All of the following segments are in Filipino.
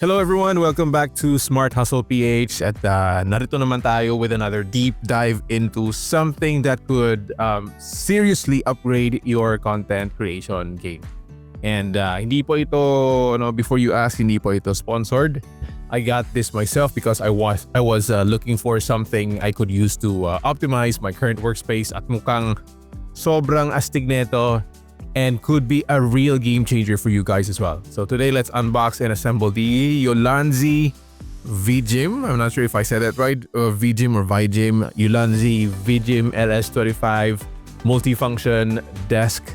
Hello everyone, welcome back to Smart Hustle PH at narito naman tayo with another deep dive into something that could seriously upgrade your content creation game. And hindi po ito, before you ask, hindi po ito sponsored. I got this myself because I was looking for something I could use to optimize my current workspace at mukhang sobrang astig nito and could be a real game changer for you guys as well. So today, let's unbox and assemble the Ulanzi VIJIM. I'm not sure if I said that right. VIJIM or VIJIM. Ulanzi VIJIM LS25 multifunction desk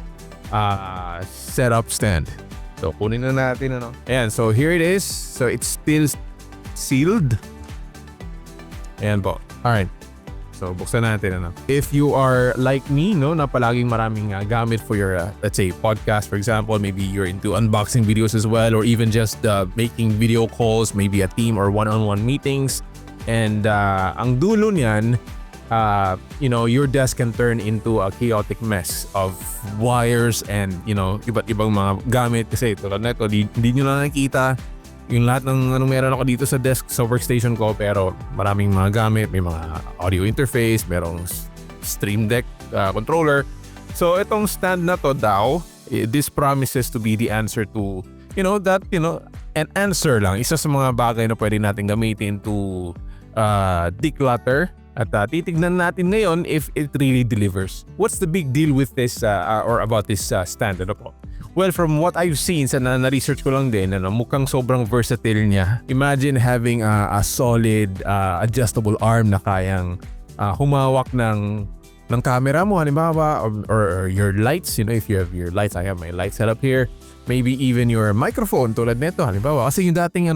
setup stand. So kunin na natin Ayan, so here it is. So it's still sealed. Ayan po. Alright. So, buksan natin. If you are like me, na palaging maraming gamit for your, let's say, podcast, for example, maybe you're into unboxing videos as well, or even just making video calls, maybe a team or one-on-one meetings. And ang dulo niyan, your desk can turn into a chaotic mess of wires and, iba't ibang mga gamit. Kasi tulad na ito, hindi nyo na nakikita yung lahat ng meron ako dito sa desk, sa workstation ko, pero maraming mga gamit, may mga audio interface, merong Stream Deck controller. So itong stand na to daw, this promises to be the answer to, an answer lang. Isa sa mga bagay na pwede natin gamitin to declutter. At titignan natin ngayon if it really delivers. What's the big deal with this or about this stand? Ano po? Well, from what I've seen, na-research ko lang din, mukhang sobrang versatile niya. Imagine having a solid adjustable arm na kayang humawak ng camera mo, halimbawa, or your lights. If you have your lights, I have my light set up here. Maybe even your microphone, tulad nito, halimbawa. Kasi yung dating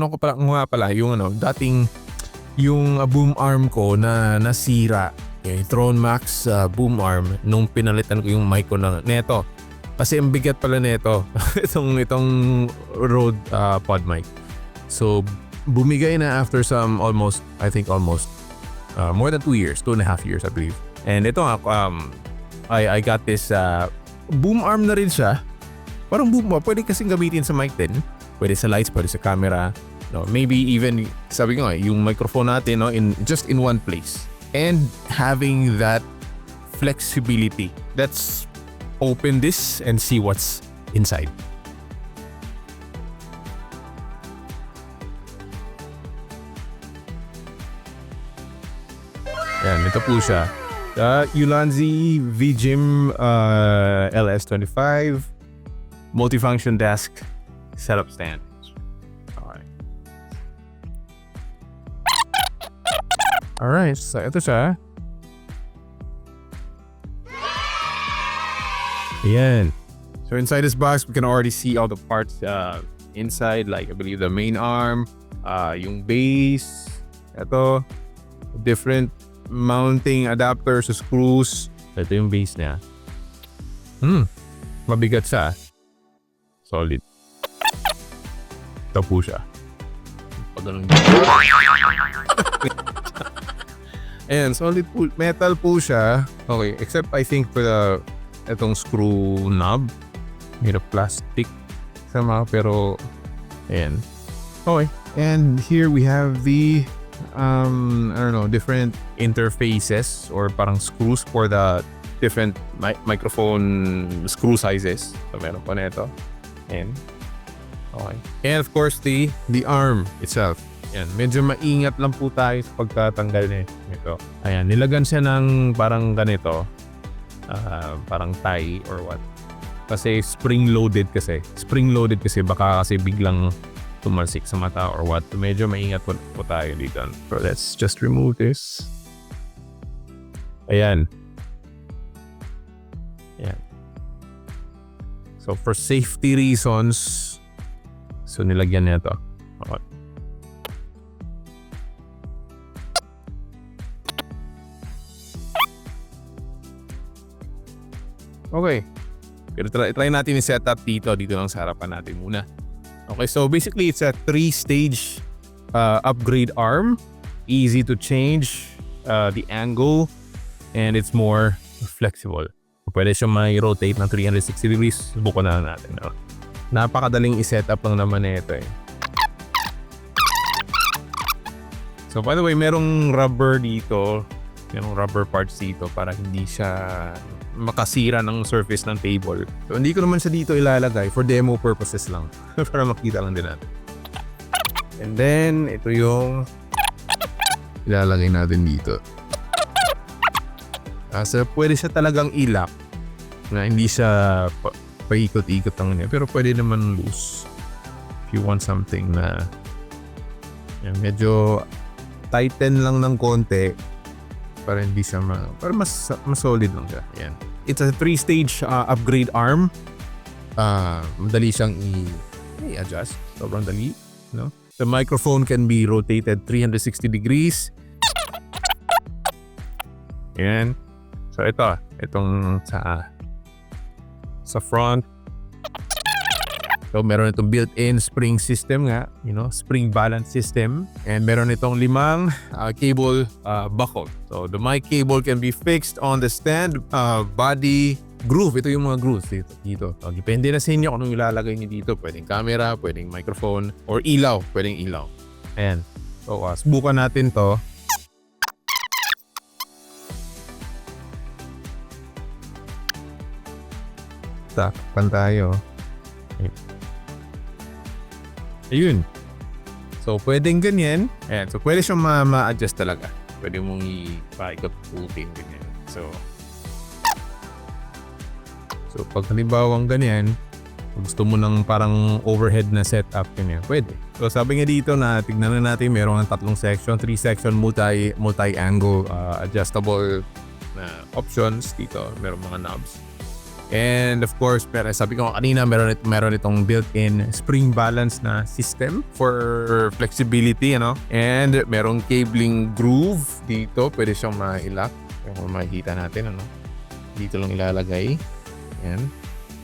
yung boom arm ko na nasira, yung Throne Max boom arm, nung pinalitan ko yung mic ko neto. Kasi ang bigat pala nito, itong Rode pod mic. So, bumigay na after some almost more than 2 years, 2.5 years I believe. And ito I got this boom arm na rin siya. Parang boom arm, pwede kasing gamitin sa mic din. Pwede sa lights, pwede sa camera. Maybe even, sabi ko yung microphone natin just in one place. And having that flexibility. Let's open this and see what's inside. Ayan, ito po siya. Ulanzi VIJIM LS25 multifunction desk setup stand. Alright, so ito siya. Ayan. So inside this box, we can already see all the parts inside, like I believe the main arm, yung base, ito, different mounting adapters, screws. Ito yung base niya. Mabigat siya. Solid. Ito po siya. Pagano'n Ayan, solid po. Metal po siya. Okay, except I think for itong screw knob, made of plastic sama, pero ayan. Okay. And here we have the different interfaces or parang screws for the different microphone screw sizes. So meron pa nito. And okay. And of course the arm itself. Ayan, medyo maingat lang po tayo sa pagtatanggal nito. Ayan, nilagan siya ng parang ganito. Parang tie or what. Kasi spring-loaded kasi. Spring-loaded kasi baka kasi biglang tumalsik sa mata or what. Medyo maingat po tayo dito. So let's just remove this. Ayan. Ayan. So for safety reasons, so nilagyan niya ito. Okay. Okay. Pero try natin yung setup dito lang sa harapan natin muna. Okay, so basically it's a 3-stage upgrade arm. Easy to change the angle and it's more flexible. Pwede siya may rotate ng 360 degrees. Subukan na natin. Napakadaling i-setup lang naman ito eh. So by the way, merong rubber dito. Merong rubber parts dito para hindi siya makasira ng surface ng table. So hindi ko naman siya dito ilalagay for demo purposes lang. Para makita lang din natin. And then, ito yung ilalagay natin dito. So pwede siya talagang ilak na hindi siya paikot-ikot lang niya. Pero pwede naman loose. If you want something na medyo tighten lang ng konti para hindi siya para mas solid lang siya. Ayan. It's a 3-stage upgrade arm. Madali siyang i-adjust. Sobrang dali. No? The microphone can be rotated 360 degrees. Ayan. So itong sa front. So meron itong built-in spring system nga, spring balance system. And meron itong 5 cable buckle. So the mic cable can be fixed on the stand, body, groove. Ito yung mga grooves dito. So, depende na sa inyo kung anong ilalagay niyo dito. Pwedeng camera, pwedeng microphone, or ilaw. Pwedeng ilaw. Ayan. So subukan natin to. Takpan tayo. Ayun. So, pwedeng ganyan. Ayan. So, pwede siyang ma-adjust talaga. Pwede mong ipaikot-putin ganyan. So, pag halimbawang ganyan, gusto mo ng parang overhead na setup ganyan, pwede. So, sabi nga dito na tignan na natin, meron ng 3 section, 3 section multi-angle adjustable na options dito. Meron mga knobs. And of course, sabi ko kanina, meron itong built-in spring balance na system for flexibility, And merong cabling groove dito, pwede siyang mailak. Kung makikita natin, Dito lang ilalagay. Ayan.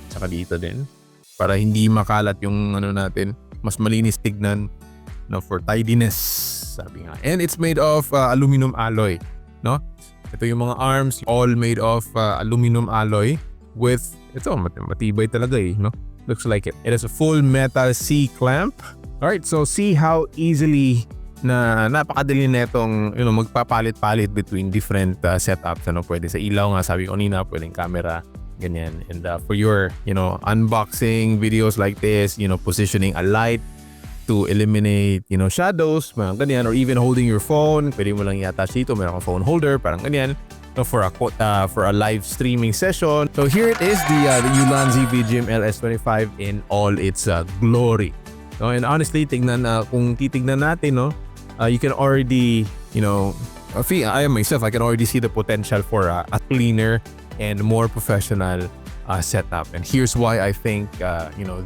Tsaka dito din. Para hindi makalat yung natin, mas malinis tignan, for tidiness, sabi nga. And it's made of aluminum alloy, Ito yung mga arms, all made of aluminum alloy. With, ito, matibay talaga Looks like it. It is a full metal C-clamp. Alright, so see how easily na napakadali na itong magpapalit-palit between different setups. Pwede sa ilaw nga, sabi ko kanina, pwedeng camera, ganyan. And for your, unboxing videos like this, positioning a light to eliminate, shadows, mga ganyan, or even holding your phone, pwede mo lang i-attach dito, meron kang phone holder, parang ganyan. For a live streaming session. So here it is, the Ulanzi VIJIM LS25 in all its glory. And honestly, kung titignan natin, you can already, I myself, I can already see the potential for a cleaner and more professional setup. And here's why I think,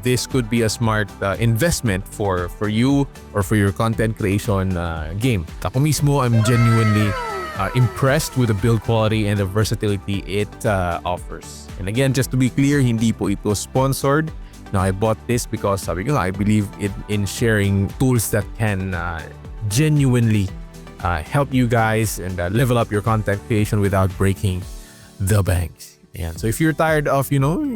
this could be a smart investment for you or for your content creation game. Ako mismo, I'm genuinely impressed with the build quality and the versatility it offers. And again, just to be clear, hindi po ito sponsored. Now, I bought this because I believe in sharing tools that can genuinely help you guys and level up your content creation without breaking the banks. Ayan. So if you're tired of, yung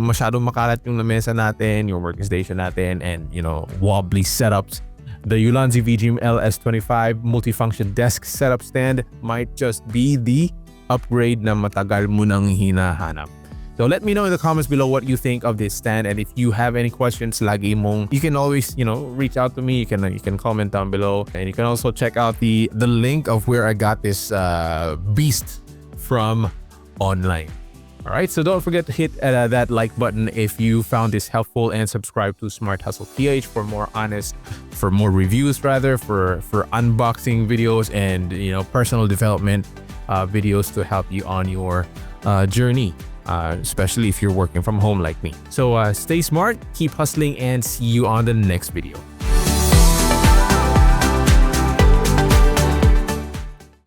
masyadong makalat yung lamesa natin, yung workstation natin, and, wobbly setups, the Ulanzi VIJIM LS25 multifunction desk setup stand might just be the upgrade na matagal mo nang hinahanap. So let me know in the comments below what you think of this stand, and if you have any questions, you can always, reach out to me. You can comment down below, and you can also check out the link of where I got this beast from online. Alright, so don't forget to hit that like button if you found this helpful, and subscribe to Smart Hustle PH for more reviews, for unboxing videos and personal development videos to help you on your journey, especially if you're working from home like me. So stay smart, keep hustling, and see you on the next video.